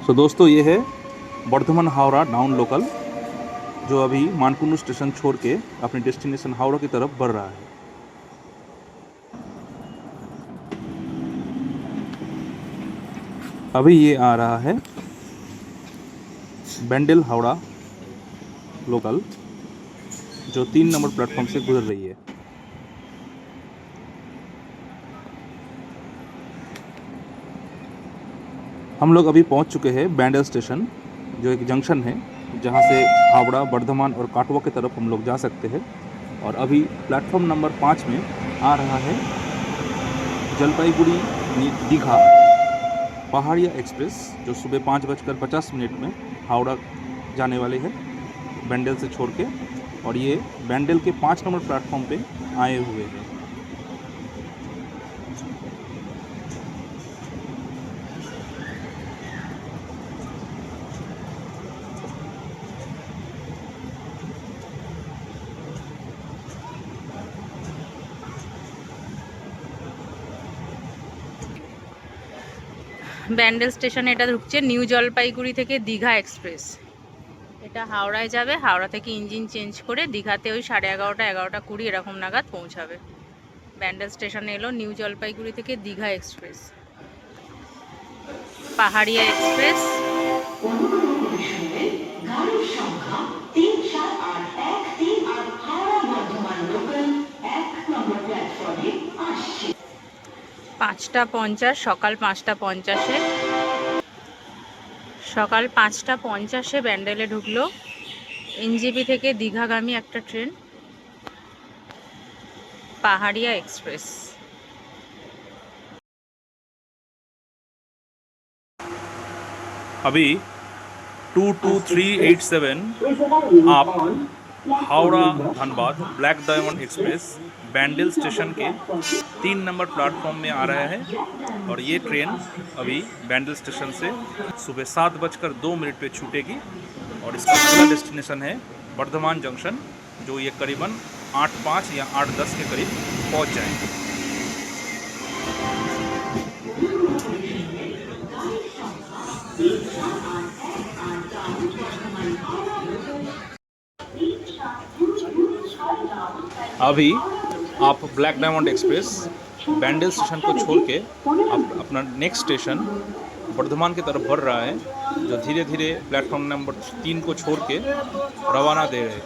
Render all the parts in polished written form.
सो दोस्तों, ये है बर्धमान हावड़ा डाउन लोकल, जो अभी मानकुनु स्टेशन छोड़ के अपने डेस्टिनेशन हावड़ा की तरफ बढ़ रहा है। अभी ये आ रहा है बैंडल हावड़ा लोकल, जो 3 नंबर प्लेटफॉर्म से गुजर रही है। हम लोग अभी पहुंच चुके हैं बैंडल स्टेशन, जो एक जंक्शन है जहां से हावड़ा, बर्धमान और काटवा की तरफ हम लोग जा सकते हैं। और अभी प्लेटफॉर्म नंबर 5 में आ रहा है जलपाईगुड़ी दीघा पहाड़िया एक्सप्रेस, जो सुबह 5:50 में हावड़ा जाने वाले हैं बैंडल से छोड़ के। और ये बैंडल के 5 नंबर प्लेटफॉर्म पे आए हुए हैं। ব্যান্ডেল স্টেশনে এটা ঢুকছে নিউ জলপাইগুড়ি থেকে দীঘা এক্সপ্রেস। এটা হাওড়ায় যাবে, হাওড়া থেকে ইঞ্জিন চেঞ্জ করে দীঘাতে ওই 11:30 11:20 এরকম নাগাদ পৌঁছাবে। ব্যান্ডেল স্টেশনে এলো নিউ জলপাইগুড়ি থেকে দীঘা এক্সপ্রেস, পাহাড়িয়া এক্সপ্রেস। পাঁচটা 50, সকাল 5:50, সকাল 5:50 ব্যান্ডেলে ঢুকলো এনজেপি থেকে দীঘাগামী একটা ট্রেন, পাহাড়িয়া এক্সপ্রেস। अभी 22387 आप Howrah Dhanbad black diamond express Bandel station के 3 नंबर प्लेटफॉर्म में आ रहा है। और ये ट्रेन अभी बैंडल स्टेशन से सुबह 7:02 पे छूटेगी। और इसका अगला डेस्टिनेशन है बर्धमान जंक्शन, जो ये करीबन 8:05 या 8:10 के करीब पहुंच जाएंगे। अभी आप black diamond express Bandel station को छोड़ के अपना नेक्स्ट स्टेशन बर्धमान की तरफ बढ़ रहा है, जो धीरे धीरे प्लेटफॉर्म नंबर 3 को छोड़ के रवाना दे रहे हैं।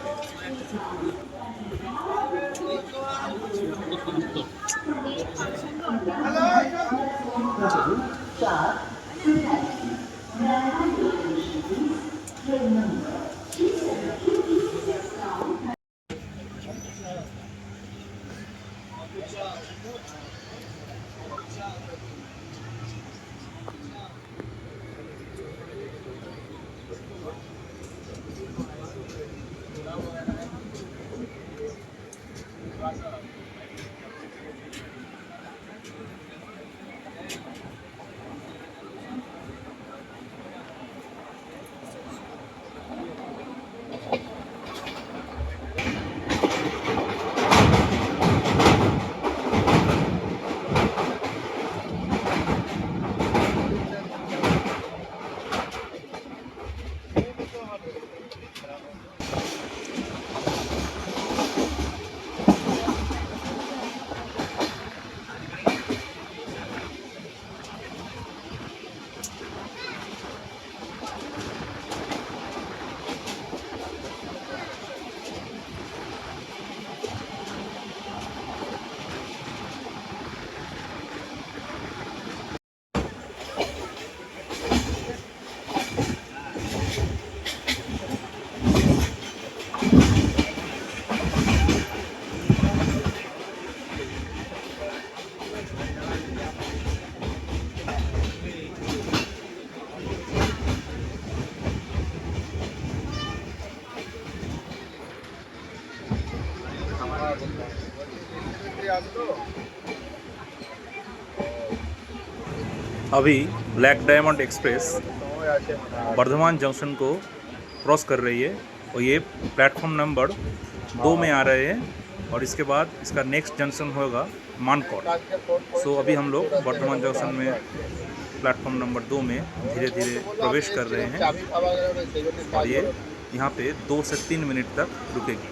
अभी black diamond express Bardhaman junction को क्रॉस कर रही है और ये प्लेटफॉर्म नंबर 2 में आ रहे हैं। और इसके बाद इसका नेक्स्ट जंक्शन होगा मानकोट। सो अभी हम लोग बर्धमान जंक्शन में प्लेटफॉर्म नंबर 2 में धीरे धीरे प्रवेश कर रहे हैं और ये यहाँ पे 2 से 3 मिनट तक रुकेगी।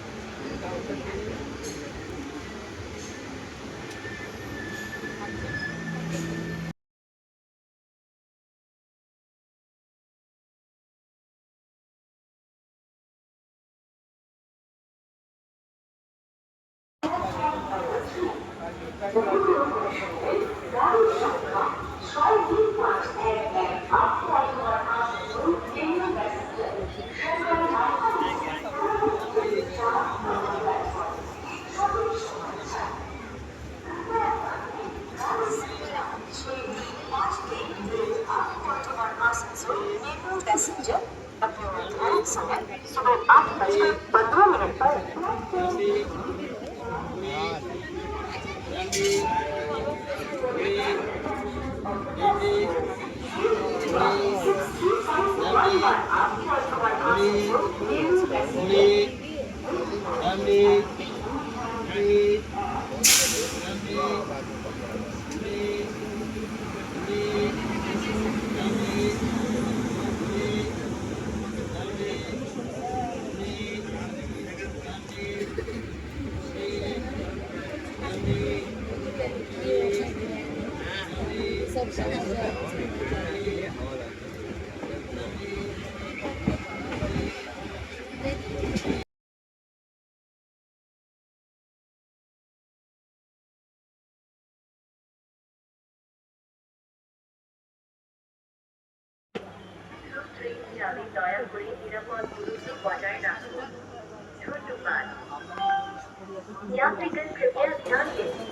पैसेंजर अपने निर्धारित समय सुबह 8:15 पर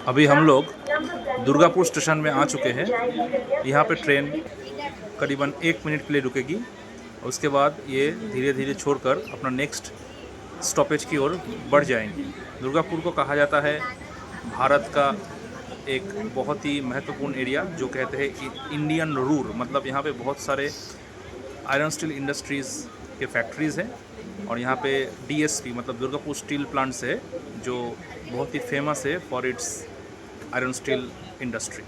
अभी हम लोग दुर्गापुर स्टेशन में आ चुके हैं। यहाँ पे ट्रेन करीबन 1 मिनट के लिए रुकेगी। उसके बाद ये धीरे धीरे छोड़कर अपना नेक्स्ट स्टॉपेज की ओर बढ़ जाएंगी। दुर्गापुर को कहा जाता है भारत का एक बहुत ही महत्वपूर्ण एरिया, जो कहते हैं इंडियन रूर, मतलब यहाँ पे बहुत सारे आयरन स्टील इंडस्ट्रीज़ के फैक्ट्रीज़ हैं और यहाँ पे DSP मतलब दुर्गापुर स्टील प्लांट्स है, जो बहुत ही फेमस है for its iron steel industry.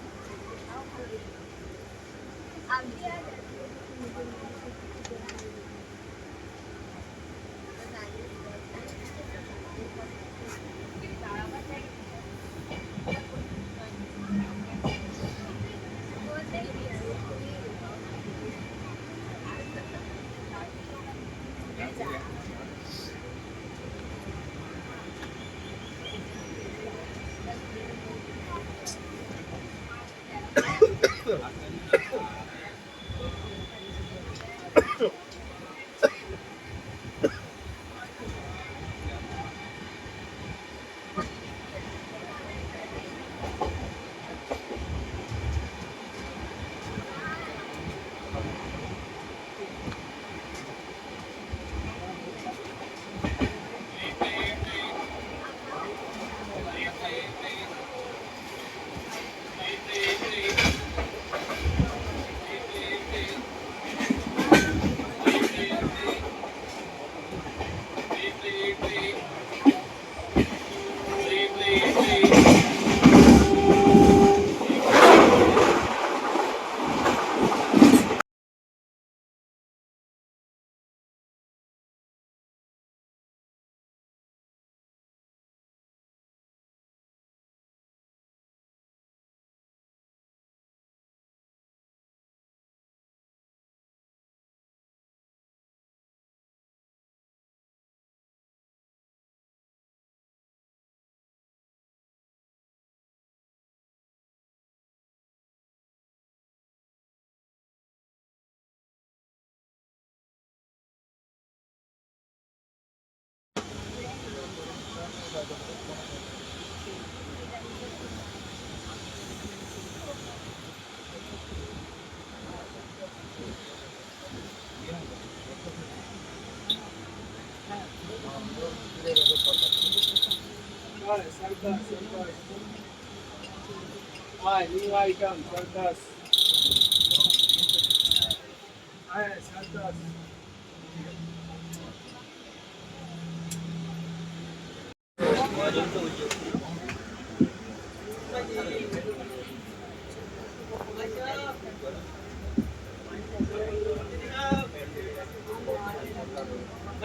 new item, circus. Circus.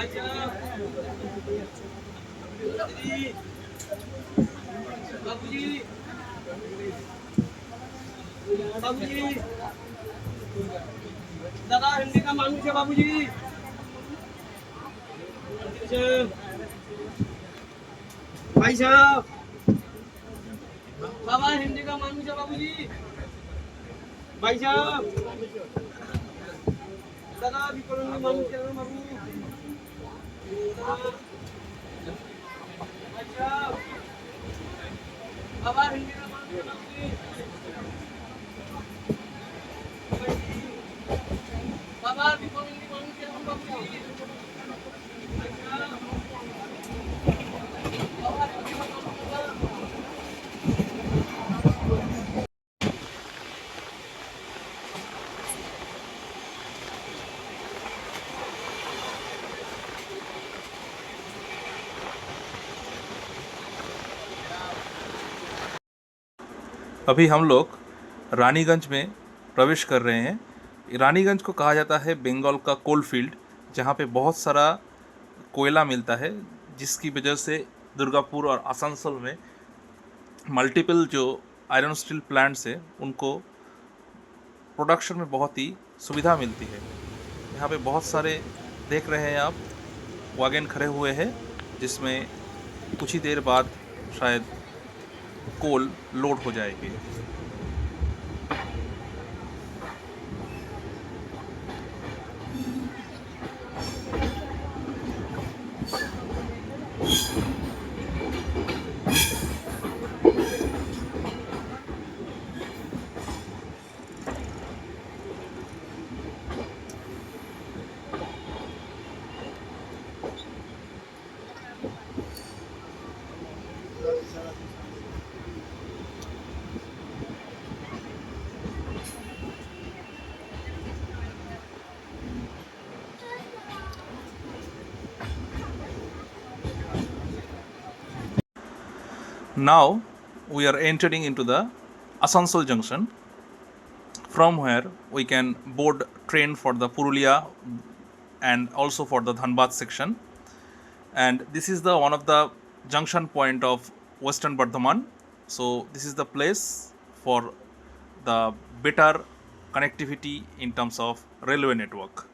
बाबूजी बाबूजी दादा हिंदी का मानुष है बाबूजी भाई साहब बाबा हिंदी का मानुष है बाबूजी भाई साहब दादा विकलन मानुष है बाबू भाई साहब बाबा हिंदी का मानुष है बाबूजी बाबा विकलन मानुष है बाबूजी अभी हम लोग रानीगंज में प्रवेश कर रहे हैं। रानीगंज को कहा जाता है बंगाल का कोल फील्ड, जहाँ पे बहुत सारा कोयला मिलता है, जिसकी वजह से दुर्गापुर और आसनसोल में मल्टीपल जो आयरन स्टील प्लांट्स है उनको प्रोडक्शन में बहुत ही सुविधा मिलती है। यहाँ पे बहुत सारे देख रहे हैं आप वैगन खड़े हुए हैं, जिसमें कुछ ही देर बाद शायद कोल लोड हो जाएगी। Now we are entering into the Asansol Junction, from where we can board train for the Purulia and also for the Dhanbad section. And this is the one of the junction point of Western Bardhaman. So this is the place for the better connectivity in terms of railway network.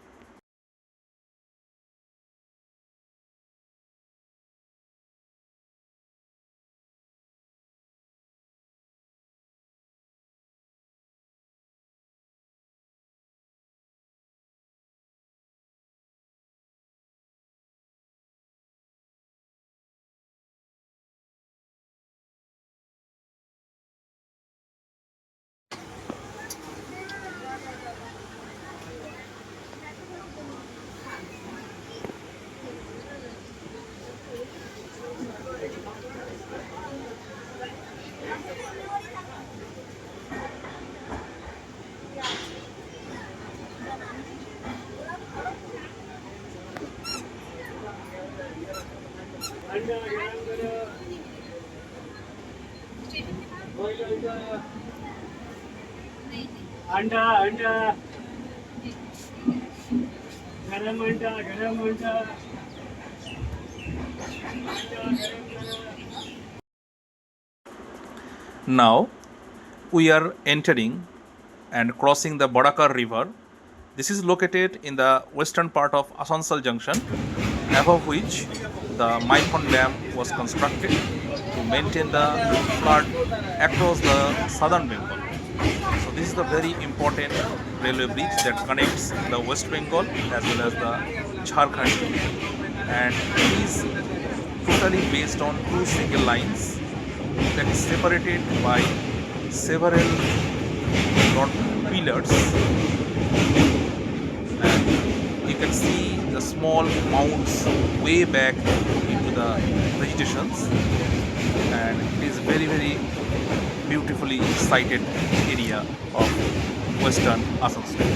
अंडा अंडा गरम अंडा गरम अंडा Now we are entering and crossing the Badakar river. This is located in the western part of Asansol Junction, above which the Maithon Dam was constructed to maintain the flood across the southern Bengal. So this is the very important railway bridge that connects the West Bengal as well as the Jharkhand, and it is totally based on two single lines that is separated by several pillars, and you can see the small mounds way back into the vegetations, and it is very beautifully sited area of Western Asansol.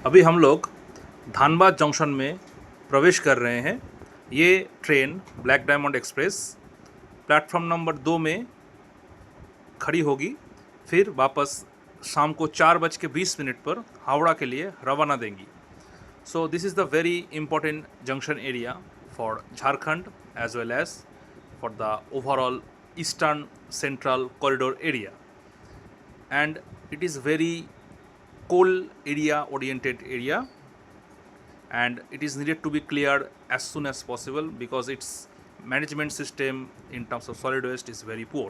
अभी हम लोग Dhanbad junction में प्रवेश कर रहे हैं। ये train black diamond express platform number 2 में खड़ी होगी, फिर वापस शाम को 4:20 पर हावड़ा के लिए रवाना देंगी। So this is the very important junction area for Jharkhand as well as for the overall eastern central corridor area, and it is very coal area oriented area, and it is needed to be cleared as soon as possible because its management system in terms of solid waste is very poor.